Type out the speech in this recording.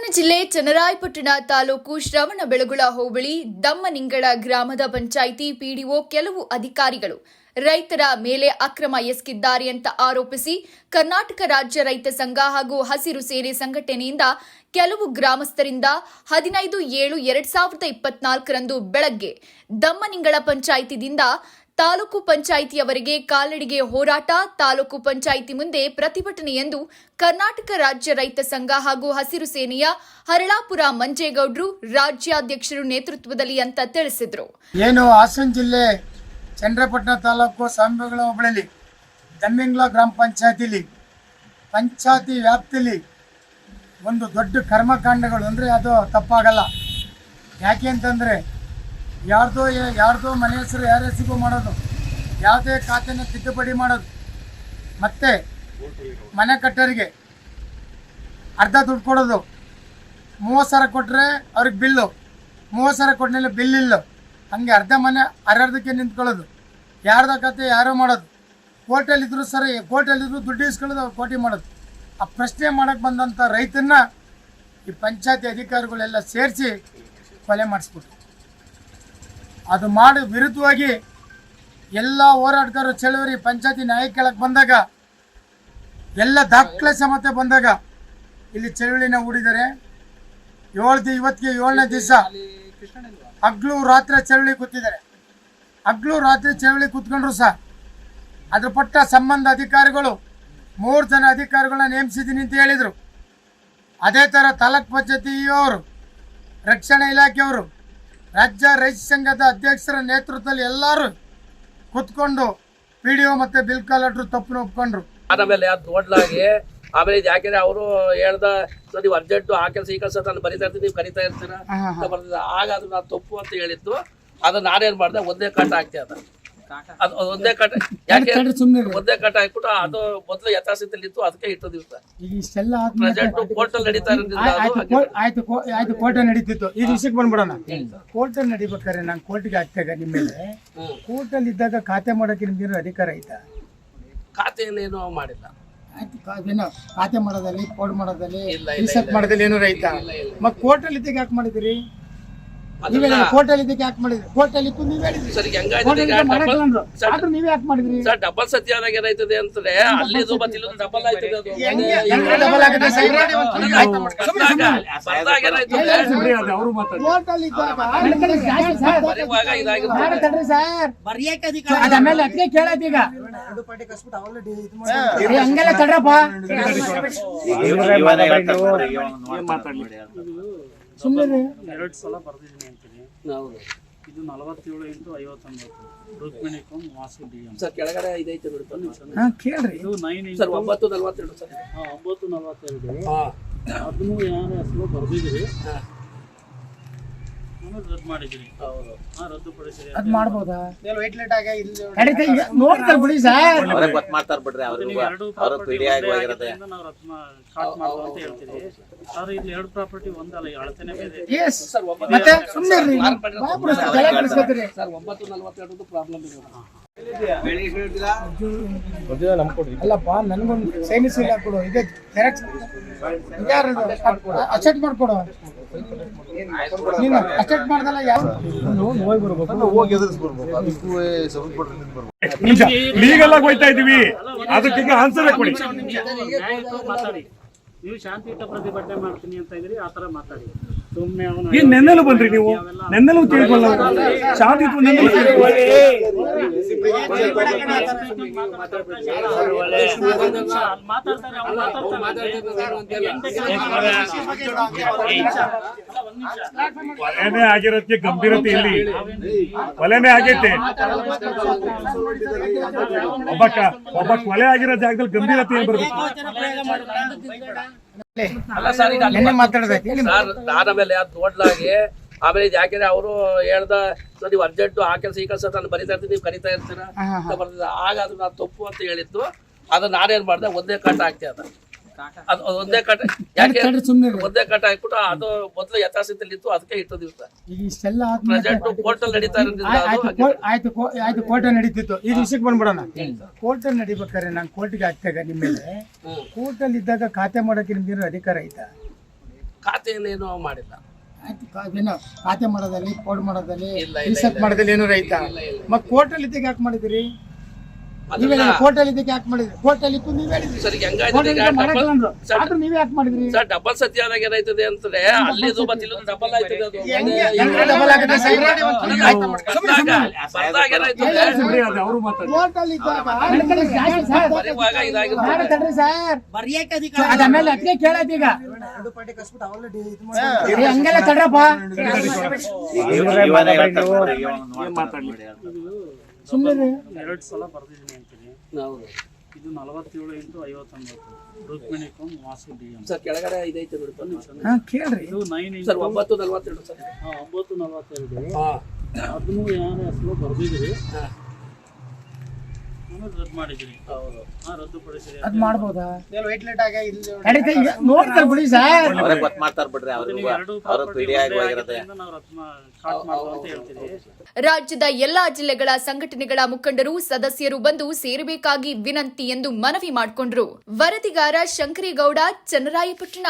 ಹಾಸನ ಜಿಲ್ಲೆ ಚನ್ನರಾಯಪಟ್ಟಣ ತಾಲೂಕು ಶ್ರವಣಬೆಳಗೊಳ ಹೋಬಳಿ ದಮ್ಮನಿಂಗಳ ಗ್ರಾಮದ ಪಂಚಾಯಿತಿ ಪಿಡಿಒ ಕೆಲವು ಅಧಿಕಾರಿಗಳು ರೈತರ ಮೇಲೆ ಅಕ್ರಮ ಎಸಗಿದ್ದಾರೆ ಅಂತ ಆರೋಪಿಸಿ ಕರ್ನಾಟಕ ರಾಜ್ಯ ರೈತ ಸಂಘ ಹಾಗೂ ಹಸಿರು ಸೇನೆ ಸಂಘಟನೆಯಿಂದ ಕೆಲವು ಗ್ರಾಮಸ್ಥರಿಂದ 15/7/2024ರಂದು ಬೆಳಗ್ಗೆ ದಮ್ಮನಿಂಗಳ ಪಂಚಾಯಿತಿಯಿಂದ ತಾಲೂಕು ಪಂಚಾಯಿತಿಯವರೆಗೆ ಕಾಲ್ನಡಿಗೆ ಹೋರಾಟ, ತಾಲೂಕು ಪಂಚಾಯಿತಿ ಮುಂದೆ ಪ್ರತಿಭಟನೆ ಎಂದು ಕರ್ನಾಟಕ ರಾಜ್ಯ ರೈತ ಸಂಘ ಹಾಗೂ ಹಸಿರು ಸೇನೆಯ ಹರಳಾಪುರ ಮಂಜೇಗೌಡರು ರಾಜ್ಯಾಧ್ಯಕ್ಷರು ನೇತೃತ್ವದಲ್ಲಿ ಅಂತ ತಿಳಿಸಿದರು. ಏನು ಹಾಸನ ಜಿಲ್ಲೆ ಚನ್ನರಾಯಪಟ್ಟಣ ತಾಲೂಕು ಶ್ರವಣಬೆಳಗೊಳ ಹೋಬಳಿಯಲ್ಲಿ ದಮ್ಮಿಂಗ್ಲ ಗ್ರಾಮ ಪಂಚಾಯತಿಲಿ ಪಂಚಾಯತಿ ವ್ಯಾಪ್ತಿಯಲ್ಲಿ ಒಂದು ದೊಡ್ಡ ಕರ್ಮಕಾಂಡಗಳು ಅಂದರೆ ಅದು ತಪ್ಪಾಗಲ್ಲ. ಯಾಕೆ ಅಂತಂದರೆ ಯಾರ್ದೋ ಮನೆ ಹೆಸರು ಯಾರ ಹೆಸರಿಗೂ ಮಾಡೋದು, ಯಾವುದೇ ಖಾತೆನ ತಿದ್ದುಪಡಿ ಮಾಡೋದು, ಮತ್ತು ಮನೆ ಕಟ್ಟೋರಿಗೆ ಅರ್ಧ ದುಡ್ಡು ಕೊಡೋದು, 30,000 ಕೊಟ್ಟರೆ ಅವ್ರಿಗೆ ಬಿಲ್ಲು, 30,000 ಕೊಟ್ಟಮೇಲೆ ಬಿಲ್ ಇಲ್ಲ, ಹಂಗೆ ಅರ್ಧ ಮನೆ ಅರ್ಧಕ್ಕೆ ನಿಂತ್ಕೊಳ್ಳೋದು, ಯಾರ್ದ ಖಾತೆ ಯಾರೋ ಮಾಡೋದು, ಕೋರ್ಟಲ್ಲಿದ್ದರೂ ಸರಿ ಕೋರ್ಟಲ್ಲಿದ್ದರೂ ದುಡ್ಡು ಇಸ್ಕೊಳ್ಳೋದು, ಅವ್ರು ಕೋಟಿ ಮಾಡೋದು. ಆ ಪ್ರಶ್ನೆ ಮಾಡೋಕ್ಕೆ ಬಂದಂಥ ರೈತನ್ನ ಈ ಪಂಚಾಯತಿ ಅಧಿಕಾರಿಗಳೆಲ್ಲ ಸೇರಿಸಿ ಕೊಲೆ ಮಾಡಿಸ್ಬಿಟ್ರು. ಅದು ಮಾಡಿ ವಿರುದ್ಧವಾಗಿ ಎಲ್ಲ ಹೋರಾಟಗಾರರು ಚಳವಳಿ ಪಂಚಾಯತಿ ನ್ಯಾಯ ಕೇಳಕ್ಕೆ ಬಂದಾಗ, ಎಲ್ಲ ದಾಖಲೆ ಸಮೇತ ಬಂದಾಗ ಇಲ್ಲಿ ಚಳವಳಿನ ಹೂಡಿದ್ದಾರೆ. ಇವತ್ತಿಗೆ 7ನೇ ದಿವಸ ಹಗ್ಲು ರಾತ್ರಿ ಚಳವಳಿ ಕೂತಿದ್ದಾರೆ. ಹಗ್ಲು ರಾತ್ರಿ ಚಳವಳಿ ಕೂತ್ಕೊಂಡ್ರು ಸಹ ಅದ್ರ ಪಟ್ಟ ಸಂಬಂಧ ಅಧಿಕಾರಿಗಳು 3 ಜನ ಅಧಿಕಾರಿಗಳನ್ನ ನೇಮಿಸಿದ್ದೀನಿ ಅಂತ ಹೇಳಿದರು. ಅದೇ ಥರ ತಾಲೂಕ್ ಪಂಚಾಯತಿ ಅವರು, ರಕ್ಷಣಾ ಇಲಾಖೆಯವರು, ರಾಜ್ಯ ರೈತ ಸಂಘದ ಅಧ್ಯಕ್ಷರ ನೇತೃತ್ವದಲ್ಲಿ ಎಲ್ಲರೂ ಕೂತ್ಕೊಂಡು PDO ಮತ್ತು ಬಿಲ್ ಕಲೆಕ್ಟರ್ ತಪ್ಪನ್ನು ಒಪ್ಕೊಂಡ್ರು. ಆಮೇಲೆ ಅದು ನೋಡ್ಲಾಗಿ ಆಮೇಲೆ ಇದು ಯಾಕೆಂದ್ರೆ ಅವರು ಹೇಳ್ದ ಸರ್ ನೀವು ಅರ್ಜೆಂಟು ಆ ಕೆಲಸ ಈ ಕೆಲಸ ನಾನು ಬರಿತಾ ಇರ್ತೀನಿ, ನೀವು ಕರಿತಾ ಇರ್ತೀರಾ ಅಂತ ಬರ್ತಿದ್ದೆ. ಆಗ ಅದು ನಾನು ತಪ್ಪು ಅಂತ ಹೇಳಿದ್ದು. ಅದು ನಾನೇನು ಮಾಡಿದೆ, ಒಂದೇ ಕಟ್ ಹಾಕ್ತೆ ಅದು ಒಂದೇ ಕಟ್. ಯಾಕೆ ಒಂದೇ ಕಟ್ ಹಾಕ್ಬಿಟ್ಟು ಅದು ಮೊದಲು ಯಥಾಸ್ಥಿತಿಯಲ್ಲಿ ಇತ್ತು, ಅದಕ್ಕೆ ಇಟ್ಟು ದಿವಸ ಪ್ರೆಸೆಂಟ್ ಕೋರ್ಟಲ್ಲಿ ನಡೀತಾ ಇರೋದ್ರಿಂದ ಆಯ್ತು ಕೋರ್ಟ್ ನಡೀತಿತ್ತು. ಈ ವಿಷಯಕ್ಕೆ ಬಂದ್ಬಿಡೋಣ. ಕೋರ್ಟಲ್ಲಿ ನಡಿಬೇಕಾದ್ರೆ ನಾನು ಕೋರ್ಟಿಗೆ ಹಾಕ್ತಾಗ ನಿಮ್ಮ ಮೇಲೆ ಕೋರ್ಟಲ್ಲಿ ಇದ್ದಾಗ ಖಾತೆ ಮಾಡೋಕೆ ನಿಮ್ಗೇನು ಅಧಿಕಾರ ಐತಾ? ಖಾತೆಯನ್ನೇನು ಮಾಡಿಲ್ಲ. ಖಾತೆ ಮಾಡೋದಲ್ಲಿ, ಕೋಡ್ ಮಾಡೋದಲ್ಲಿ, ಇನ್ಸೆಟ್ ಮಾಡೋದಲ್ಲಿ ಏನು ರೈತ? ಮತ್ತೆ ಕೋರ್ಟಲ್ಲಿ ಇದ್ದಾಗ ಯಾಕೆ ಮಾಡಿದಿರಿ? ಕೋರ್ಟಲ್ಲಿ ಇದ್ದಕ್ಕೆ ಯಾಕೆ ಮಾಡಿದ್ರಿ? ಕೋರ್ಟಲ್ಲಿ ಇತ್ತು ನೀವ್ ಹೇಳಿದ್ರಿ, ಸರ್ ನೀವೇ ಯಾಕೆ ಮಾಡಿದ್ರಿ? ಸರ್ ಡಬಲ್ ಸತ್ಯ ಆದಾಗ ಏನಾಯ್ತದೆ ಅಂತಂದ್ರೆ ಅಲ್ಲಿ ಡಬಲ್ ಆಯ್ತದೆ. ಅದು ಡಬಲ್ ಆಗುತ್ತೆ ಆಮೇಲೆ ಅದಕ್ಕೆ ಕೇಳತ್ತೀಗ ಹಂಗೆಲ್ಲ ತಡ್ರಪ್ಪ. ಸುಮ್ಮನೆ 2 ಸಲ ಬರ್ದಿದ್ದೀನಿ ಅಂತೀನಿ. ಇದು 47/59 ರುಕ್ಮಿಣಿಕಂ ವಾಸು DM. ಸರ್ ಕೆಳಗಡೆ ಇದೈತೆ ನೋಡಿ ಕೇಳ್ರಿ. ಇದು 9 ಸರ್ 9/42 ಸರ್. 9/42 ಅದನ್ನು ಯಾರ ಹೆಸರು ಬರ್ದಿದ್ರಿ, ರದ್ದು ಮಾಡಿದ್ರಿ. ರದ್ದುಪಡಿಸಿರಿ. ಅದ್ ಮಾಡ್ಬೋದಾ? ನೋಡ್ತಾರೆ ಬಿಡಿ ಸರ್, ಮಾಡ್ತಾರ ಬಿಡ್ರಿ. ನಾವು ರದ್ದು ಸ್ಟಾರ್ಟ್ ಮಾಡ್ಬೋದು ಅಂತ ಹೇಳ್ತೀರಿ. ಆದ್ರೆ ಇಲ್ಲಿ 2 ಪ್ರಾಪರ್ಟಿ ಒಂದಲ್ಲ, ಅಳತೆನೆ ಬೇರೆ. ಮತ್ತೆ ಸುಮ್ಮನೆ ಸರ್ 9/42 ಪ್ರಾಬ್ಲಮ್ ಇದೆ. ಅಲ್ಲಪ್ಪ, ನನ್ಗೊಂದು ಸೈನಿಸ್ ಇಲ್ಲ ಕೊಡು, ಇದೆ ಅಸೆಟ್ ಮಾಡ್ಕೊಡು. ನೀನು ಅಸೆಟ್ ಮಾಡ್ದಲ್ಲ ಲೀಗಲ್ ಆಗಿ ಹೋಯ್ತಾ ಇದೀವಿ, ಅದಕ್ಕೆ ಆನ್ಸರ್ ಕೊಡಿ. ಮಾತಾಡಿ, ನೀವು ಶಾಂತಿಯುತ ಪ್ರತಿಭಟನೆ ಮಾಡ್ತೀನಿ ಅಂತ ಇದ್ರಿ, ಆತರ ಮಾತಾಡಿ. ಸುಮ್ಮನೆ ನೆನ್ನೆಲು ಬಂದ್ರಿ ನೀವು, ನೆನ್ನೆಲು ತಿಳ್ಕೊಳ್ಳ ಶಾಂತಿ ಕೊಲೆನೇ ಆಗಿರೋದಕ್ಕೆ ಗಂಭೀರತೆ ಇಲ್ಲಿ, ಕೊಲೆನೇ ಆಗೈತೆ. ಒಬ್ಬ ಕೊಲೆ ಆಗಿರೋ ಜಾಗದಲ್ಲಿ ಗಂಭೀರತೆ ಏನ್ ಬರ್ಬೇಕು? ಅಲ್ಲ ಸರ್, ಈಗ ಆಮೇಲೆ ಅದು ನೋಡ್ಲಾಗಿ ಆಮೇಲೆ ಇದು ಯಾಕೆಂದ್ರೆ ಅವರು ಹೇಳ್ದ ಸರ್ ನೀವು ಅರ್ಜೆಂಟು ಆ ಕೆಲಸ ಈ ಕೆಲಸ ನಾನು ಬರಿತಾ ಇರ್ತೀನಿ, ನೀವು ಕರಿತಾ ಇರ್ತೀರಾ ಅಂತ ಬರ್ತಿದ್ದೆ. ಆಗ ಅದು ನಾನು ತಪ್ಪು ಅಂತ ಹೇಳಿದ್ದು. ಅದು ನಾನೇನ್ ಮಾಡಿದೆ, ಒಂದೇ ಕಟ್ ಹಾಕ್ತೆ ಅದು ಒಂದೇ ಕಟ್. ಯಾಕೆ ಒಂದೇ ಕಟ್ ಹಾಕ್ಬಿಟ್ಟು ಅದು ಮೊದಲು ಯಥಾಸ್ಥಿತಿಯಲ್ಲಿ ಇತ್ತು, ಅದಕ್ಕೆ ಇಟ್ಟು ದಿವಸ ಪ್ರೆಸೆಂಟ್ ಕೋರ್ಟಲ್ಲಿ ನಡೀತಾ ಇರೋದ್ರಿಂದ ಆಯ್ತು ಕೋರ್ಟ್ ನಡೀತಿತ್ತು. ಈ ವಿಷಯಕ್ಕೆ ಬಂದ್ಬಿಡೋಣ. ಕೋರ್ಟಲ್ಲಿ ನಡಿಬೇಕಾದ್ರೆ ನಾನು ಕೋರ್ಟಿಗೆ ಹಾಕ್ತಾಗ ನಿಮ್ಮ ಮೇಲೆ ಕೋರ್ಟಲ್ಲಿ ಇದ್ದಾಗ ಖಾತೆ ಮಾಡೋಕೆ ನಿಮ್ಗೇನು ಅಧಿಕಾರ ಐತಾ? ಖಾತೆಯನ್ನೇನು ಮಾಡಿಲ್ಲ. ಆಯ್ತು, ಖಾತೆ ಮಾಡೋದಲ್ಲಿ ಕೋಡ್ ಮಾಡೋದಲ್ಲಿ ಇಲ್ಲ, ರೀಸೆಟ್ ಮಾಡೋದಲ್ಲಿ ಏನು ರೈತ ಮತ್ತೆ ಕೋರ್ಟಲ್ಲಿ ಇದ್ದಕ್ಕೆ ಯಾಕೆ ಮಾಡಿದಿರಿ? ನೀವೇ ಕೋರ್ಟಲ್ಲಿ ಇದ್ದಕ್ಕೆ ಯಾಕೆ ಮಾಡಿದ್ರಿ? ಕೋರ್ಟಲ್ಲಿ ಇತ್ತು ನೀವ್ ಹೇಳಿದ್ರಿ, ಸರ್ ಹೆಂಗಾಯ್ತದೆ ಕೋರ್ಟಲ್ಲಿ ಈಗ ಮಾಡಕ್ ಡಬಲ್ ಅಂದ್ರು. ಆದ್ರೂ ನೀವೇ ಯಾಕೆ ಮಾಡಿದ್ರಿ? ಸರ್ ಡಬಲ್ ಸತ್ಯ ಆದಾಗ ಏನಾಯ್ತದೆ ಅಂತಂದ್ರೆ ಅಲ್ಲಿದು ಮತ್ತೆ ಇಲ್ಲದು ಡಬಲ್ ಆಯ್ತದೆ ಅದು. ಹೆಂಗೆ ಡಬಲ್ ಆಗುತ್ತೆ ಸರ್? ಬರ್ದಾಗ ಏನಾಯ್ತದೆ ಸುಮ್ನೆ ಅದು ಅವ್ರು ಮಾತಾಡಿ. ಕೋರ್ಟಲ್ಲಿ ಇದ್ದಾಗ ಬರೆಯುವಾಗ ಇದಾಗಿರ್ತದೆ. ಯಾರು ತಡ್ರಿ ಸರ್, ಅದನ್ನೆಲ್ಲ ಅದಕ್ಕೆ ಕೇಳತ್ತೀಗ ಹಂಗೆಲ್ಲ ತಡ್ರಪ್ಪ, ಸುಮ್ಮನೆ 2 ಸಲ ಬರ್ದಿದ್ದೀನಿ ಅಂತೀನಿ. ಹೌದು ಇದು 47/59 ರುಕ್ಮಿಣಿಕಂ ವಾಸಿ ಡಿಎಂ. ಸರ್ ಕೆಳಗಡೆ ಇದೈತೆ ನೋಡಿ ಹಾ ಕೇಳ್ರಿ. ಇದು 9 ಸರ್ 942 ಸರ್. 942 ಹಾ ಅದನ್ನು ಯಾರ ಹೆಸರು ಬರ್ದಿದ್ರಿ, ಹಾ. ನಾನು ರದ್ದು ಮಾಡಿದ್ದೀನಿ. ಹೌದು ರದ್ದುಪಡಿಸಿದೆ. ಅದ್ ಮಾಡ್ಬೋದಾ? ನೋಡ್ತಾರೆ ಬಿಡಿ ಸರ್. ಮಾಡ್ತಾರ ಬಿಡ್ರಿ ನೀವು 2 ಪ್ರಾಪರ್ಟಿ ನಾವು ಸ್ಟಾರ್ಟ್ ಮಾಡುವ ಅಂತ ಹೇಳ್ತೀರಿ. ರಾಜ್ಯದ ಎಲ್ಲಾ ಜಿಲ್ಲೆಗಳ ಸಂಘಟನೆಗಳ ಮುಖಂಡರು ಸದಸ್ಯರು ಬಂದು ಸೇರಬೇಕಾಗಿ ವಿನಂತಿ ಎಂದು ಮನವಿ ಮಾಡಿಕೊಂಡರು. ವರದಿಗಾರ ಶಂಕರೇಗೌಡ, ಚನ್ನರಾಯಪಟ್ಟಣ.